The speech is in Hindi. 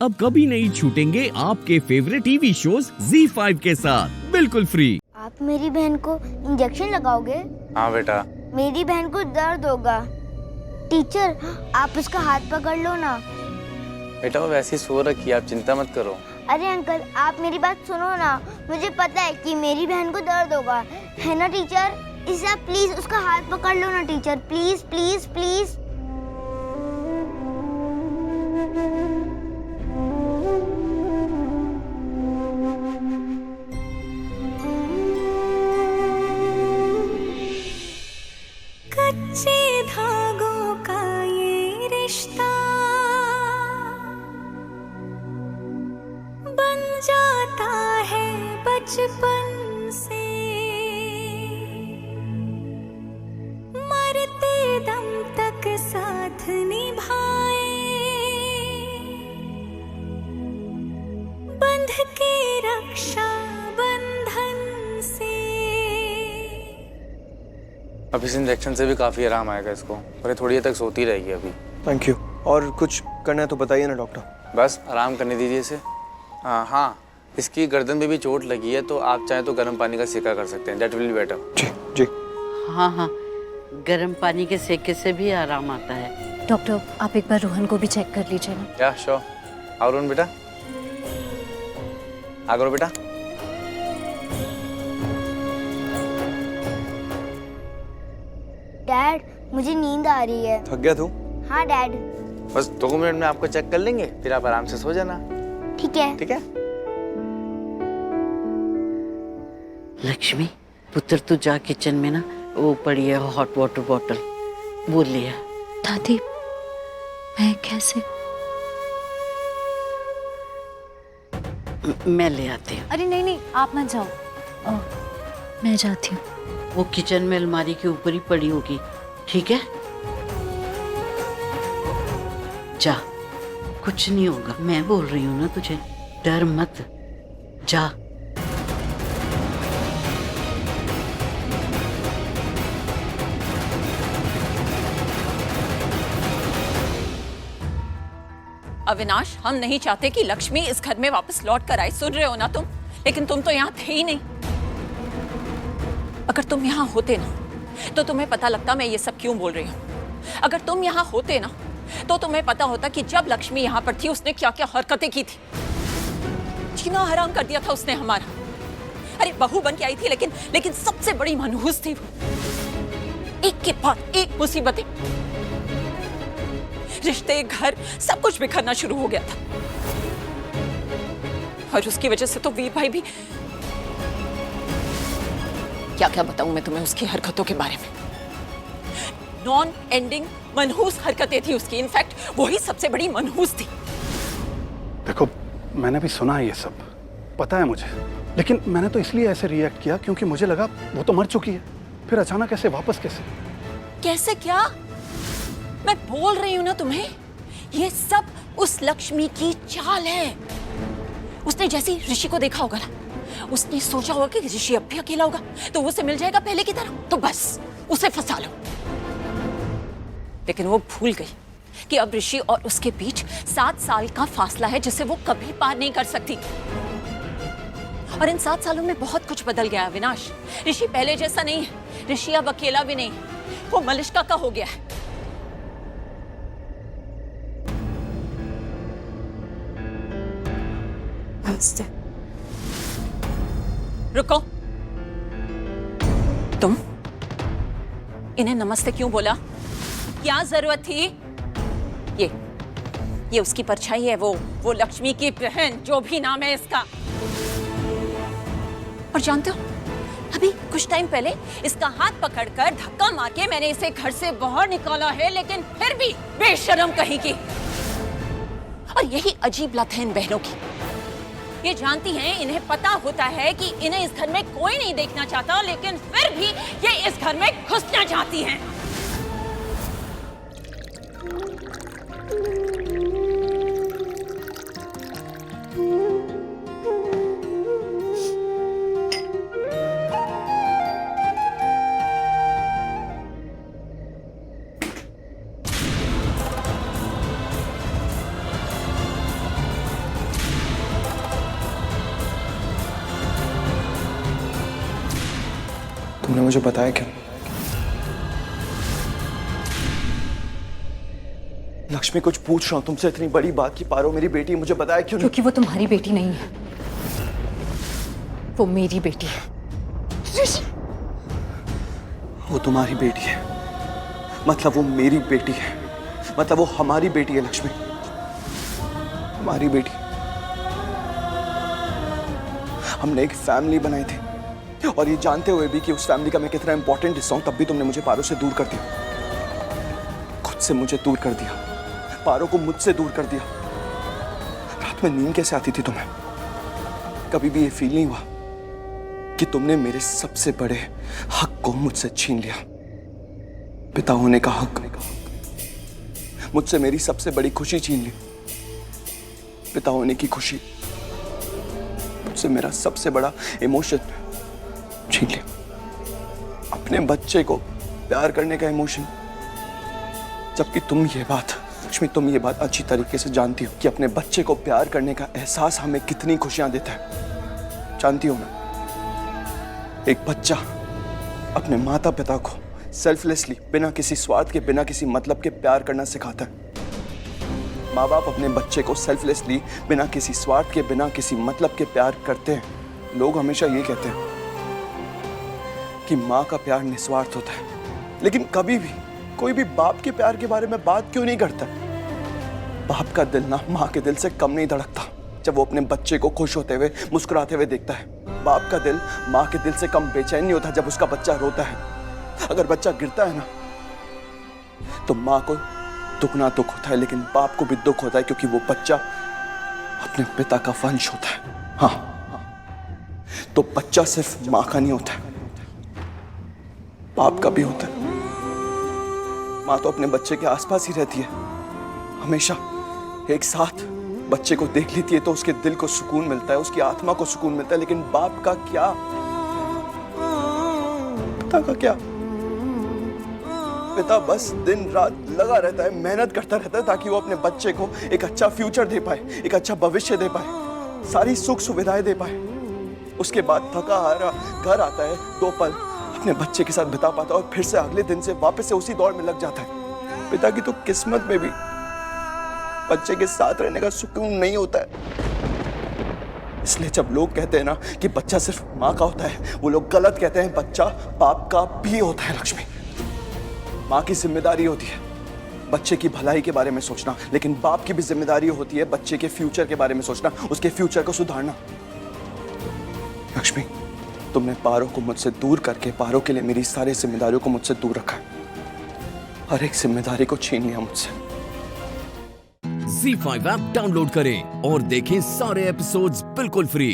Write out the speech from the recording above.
अब कभी नहीं छूटेंगे आपके फेवरेट टीवी शोज ZEE5 के साथ बिल्कुल फ्री। आप मेरी बहन को इंजेक्शन लगाओगे? हाँ बेटा। मेरी बहन को दर्द होगा। टीचर, आप उसका हाथ पकड़ लो ना। बेटा वो वैसे ही सो रखी है, आप चिंता मत करो। अरे अंकल, आप मेरी बात सुनो ना। मुझे पता है कि मेरी बहन को दर्द होगा, है ना टीचर? इसलिए आप प्लीज उसका हाथ पकड़ लो ना टीचर, प्लीज प्लीज प्लीज। कच्चे धागों का ये रिश्ता बन जाता है बचपन से, मरते दम तक साथ निभाए, बंध के रक्षा बंधन से। अब इस इंजेक्शन से भी काफी आराम आएगा इसको, पर ये थोड़ी देर तक सोती रहेगी अभी। Thank you. और कुछ करना है तो बताइए ना डॉक्टर। बस आराम करने दीजिए इसे। हाँ, इसकी गर्दन में भी चोट लगी है, तो आप चाहें तो गर्म पानी का सेका कर सकते हैं। That will be better. जी जी। हाँ, गर्म पानी के सेके से भी आराम आता है। डॉक्टर, आप एक बार रोहन को भी चेक कर लीजिए ना। या श्योर। और रोहन बेटा, आ करो बेटा। डैड, मुझे नींद आ रही है। थक गया तू? हाँ डैड। बस 2 मिनट में आपको चेक कर लेंगे, फिर आप आराम से सो जाना। ठीक है। ठीक है। लक्ष्मी पुत्र, तू जा किचन में ना, वो पड़ी है हॉट वाटर बॉटल, वो लिया। दादी, मैं कैसे? मैं ले आती हूँ। अरे नहीं नहीं, आप मत जाओ, मैं जाती हूँ। वो किचन में अलमारी के ऊपर ही पड़ी होगी, ठीक है? जा, कुछ नहीं होगा, मैं बोल रही हूँ ना तुझे, डर मत, जा। अविनाश, हम नहीं चाहते कि लक्ष्मी इस घर में वापस लौट कर आए, सुन रहे हो ना तुम? लेकिन तुम तो यहाँ थे ही नहीं। अगर तुम यहाँ होते ना तो तुम्हें पता लगता मैं ये सब क्यों बोल रही हूँ। अगर तुम यहाँ होते ना तो तुम्हें पता होता कि जब लक्ष्मी यहाँ पर थी उसने क्या क्या हरकतें की थी। जीना हराम कर दिया था उसने हमारा। अरे बहू बन के आई थी, लेकिन सबसे बड़ी मनहूस थी वो। एक के बाद एक मुसीबतें, रिश्ते, घर, सब कुछ बिखरना शुरू हो गया था। और उसकी वजह से तो वीर भाई भी, क्या क्या बताऊं मैं तुम्हें उसकी हरकतों के बारे में। नॉन एंडिंग मनहूस हरकतें थी उसकी। इनफैक्ट वही सबसे बड़ी मनहूस थी। देखो, मैंने भी सुना है ये सब, पता है मुझे, लेकिन मैंने तो इसलिए ऐसे रिएक्ट किया क्योंकि मुझे लगा वो तो मर चुकी है, फिर अचानक ऐसे वापस कैसे? कैसे क्या? मैं बोल रही हूं ना तुम्हें, ये सब उस लक्ष्मी की चाल है। उसने जैसे ऋषि को देखा होगा ना, उसने सोचा होगा कि ऋषि अब भी अकेला होगा तो उसे मिल जाएगा पहले की तरह, तो बस उसे फंसा लो। लेकिन वो भूल गई कि अब ऋषि और उसके बीच 7 साल का फासला है जिसे वो कभी पार नहीं कर सकती। और इन 7 सालों में बहुत कुछ बदल गया है अविनाश। ऋषि पहले जैसा नहीं है। ऋषि अब अकेला भी नहीं, वो मलिष्का का हो गया है। नमस्ते। रुको, तुम इन्हें नमस्ते क्यों बोला? क्या जरूरत थी? ये उसकी परछाई है, वो लक्ष्मी की बहन, जो भी नाम है इसका। और जानते हो, अभी कुछ टाइम पहले इसका हाथ पकड़कर धक्का मार के मैंने इसे घर से बाहर निकाला है, लेकिन फिर भी बेशर्म कहीं की। और यही अजीब लत है इन बहनों की। ये जानती हैं, इन्हें पता होता है कि इन्हें इस घर में कोई नहीं देखना चाहता, लेकिन फिर भी ये इस घर में घुसना चाहती हैं। तुमने मुझे बताया क्यों? लक्ष्मी, कुछ पूछ रहा हूँ तुमसे, इतनी बड़ी बात की पारो मेरी बेटी, मुझे बताया क्यों? क्योंकि वो तुम्हारी बेटी नहीं है, वो मेरी बेटी है। वो तुम्हारी बेटी है मतलब वो मेरी बेटी है, मतलब वो हमारी बेटी है लक्ष्मी, हमारी बेटी। हमने एक फैमिली बनाई थी और ये जानते हुए भी कि उस फैमिली का मैं कितना इंपॉर्टेंट हिस्सा हूं, तब भी तुमने मुझे पारो से दूर कर दिया, खुद से मुझे दूर कर दिया, पारो को मुझसे दूर कर दिया। रात में नींद कैसे आती थी तुम्हें? कभी भी ये फील नहीं हुआ कि तुमने मेरे सबसे बड़े हक को मुझसे छीन लिया? पिता होने का हक, मुझसे मेरी सबसे बड़ी खुशी छीन ली, पिता होने की खुशी, मुझसे मेरा सबसे बड़ा इमोशन छीन लिया, अपने बच्चे को प्यार करने का इमोशन। जबकि तुम ये बात, लक्ष्मी, तुम ये बात अच्छी तरीके से जानती हो कि अपने बच्चे को प्यार करने का एहसास हमें कितनी खुशियां देता है, जानती हो ना? एक बच्चा अपने माता पिता को सेल्फलेसली, बिना किसी स्वार्थ के, बिना किसी मतलब के प्यार करना सिखाता है। माँ बाप अपने बच्चे को सेल्फलेसली, बिना किसी स्वार्थ के, बिना किसी मतलब के प्यार करते हैं। लोग हमेशा ये कहते हैं कि माँ का प्यार निस्वार्थ होता है, लेकिन कभी भी कोई भी बाप के प्यार के बारे में बात क्यों नहीं करता? बाप का दिल ना माँ के दिल से कम नहीं धड़कता जब वो अपने बच्चे को खुश होते हुए, मुस्कुराते हुए देखता है। बाप का दिल माँ के दिल से कम बेचैन नहीं होता जब उसका बच्चा रोता है। अगर बच्चा गिरता है ना, तो माँ को दुगना दुख होता है, लेकिन बाप को भी दुख होता है, क्योंकि वो बच्चा अपने पिता का वंश होता है। हाँ, तो बच्चा सिर्फ माँ का नहीं होता है, बाप का भी होता है। माँ तो अपने बच्चे के आसपास ही रहती है, हमेशा एक साथ बच्चे को देख लेती है तो उसके दिल को सुकून मिलता है, उसकी आत्मा को सुकून मिलता है। लेकिन बाप का क्या, पिता का क्या? पिता बस दिन रात लगा रहता है, मेहनत करता रहता है ताकि वो अपने बच्चे को एक अच्छा फ्यूचर दे पाए, एक अच्छा भविष्य दे पाए, सारी सुख सुविधाएं दे पाए। उसके बाद थका हारा घर आता है, 2 पल अपने बच्चे के साथ बिता पाता है और फिर से अगले दिन से वापस से उसी दौड़ में लग जाता है। पिता की तो किस्मत में भी बच्चे के साथ रहने का सुकून नहीं होता है। इसलिए जब लोग कहते हैं ना कि बच्चा सिर्फ माँ का होता है, वो लोग गलत कहते हैं। बच्चा बाप का भी होता है लक्ष्मी। माँ की जिम्मेदारी होती है बच्चे की भलाई के बारे में सोचना, लेकिन बाप की भी जिम्मेदारी होती है बच्चे के फ्यूचर के बारे में सोचना, उसके फ्यूचर को सुधारना। लक्ष्मी, तुमने पारो को मुझसे दूर करके पारो के लिए मेरी सारी जिम्मेदारियों को मुझसे दूर रखा है, हर एक जिम्मेदारी को छीन लिया मुझसे। ZEE5 ऐप डाउनलोड करें और देखें सारे एपिसोड्स बिल्कुल फ्री।